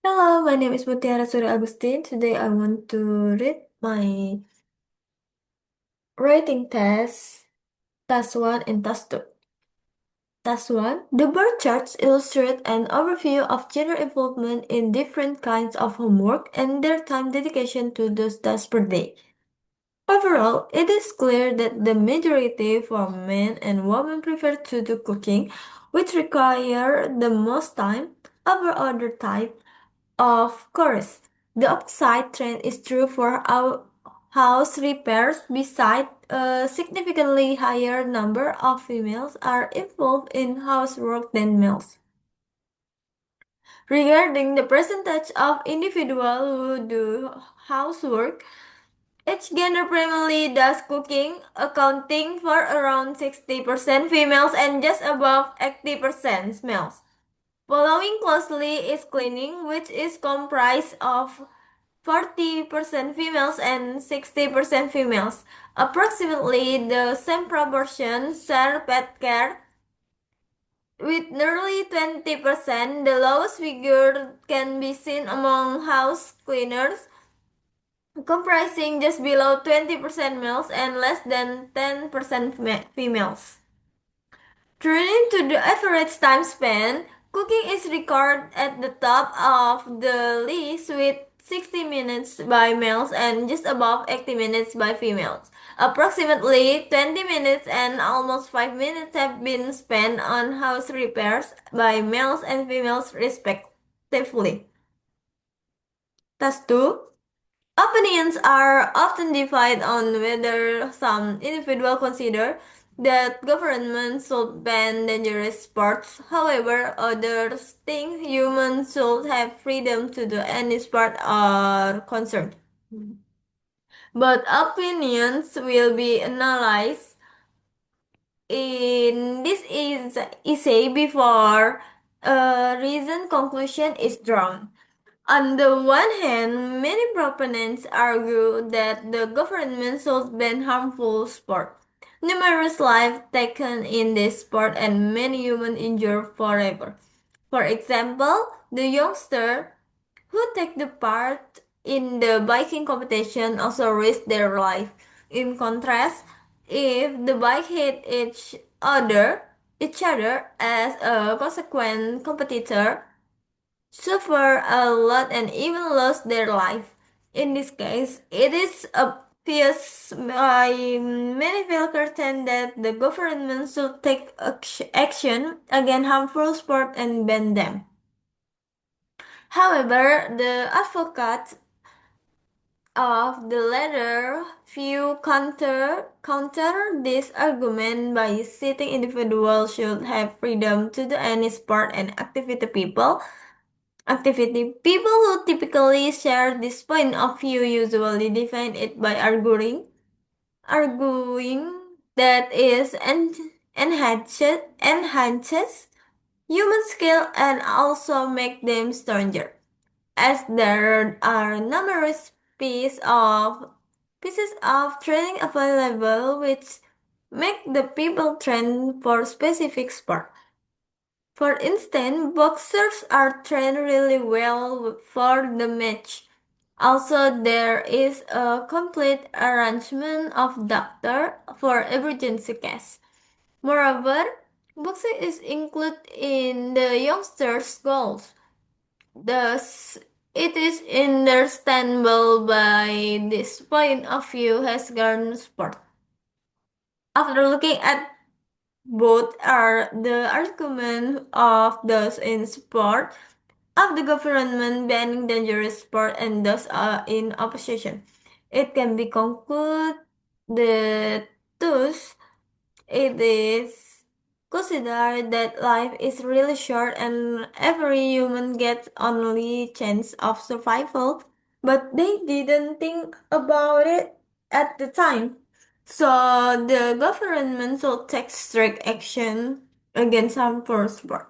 Hello, my name is Mutiara Suri Agutin. Today I want to read my rating test, task 1 and task 2. Task 1. The bar charts illustrate an overview of gender involvement in different kinds of homework and their time dedication to those tasks per day. Overall, it is clear that the majority for men and women prefer to do cooking, which require the most time over other types. Of course, the opposite trend is true for our house repairs. Besides, a significantly higher number of females are involved in housework than males. Regarding the percentage of individuals who do housework, each gender primarily does cooking, accounting for around 60% females and just above 80% males. Following closely is cleaning, which is comprised of 40% females and 60% females. Approximately the same proportion share pet care, with nearly 20%. The lowest figure can be seen among house cleaners, comprising just below 20% males and less than 10% females. Turning to the average time spent, cooking is recorded at the top of the list with 60 minutes by males and just above 80 minutes by females. Approximately 20 minutes and almost 5 minutes have been spent on house repairs by males and females respectively. Task 2. Opinions are often divided on whether some individuals consider that government should ban dangerous sports. However, others think humans should have freedom to do any sport or concern. But opinions will be analyzed in this is essay before a reasoned conclusion is drawn. On the one hand, many proponents argue that the government should ban harmful sport. Numerous lives taken in this sport and many humans injured forever. For example, the youngster who take the part in the biking competition also risk their life. In contrast, if the bike hit each other as a consequent competitor, suffer a lot and even lost their life. In this case, it is obvious by many Filkerten that the government should take action against harmful sport and ban them. However, the advocates of the latter view counter this argument by citing individuals should have freedom to do any sport and activity. People who typically share this point of view usually define it by arguing that is enhances human skill and also make them stronger. As there are numerous pieces of training available which make the people train for specific sport. For instance, boxers are trained really well for the match. Also, there is a complete arrangement of doctor for emergency case. Moreover, boxing is included in the youngsters' goals. Thus, it is understandable by this point of view has garnered support. After looking at both are the argument of those in support of the government banning dangerous sport and those are in opposition. It can be concluded that thus it is considered that life is really short and every human gets only chance of survival, but they didn't think about it at the time. So the government should take strict action against harmful sport.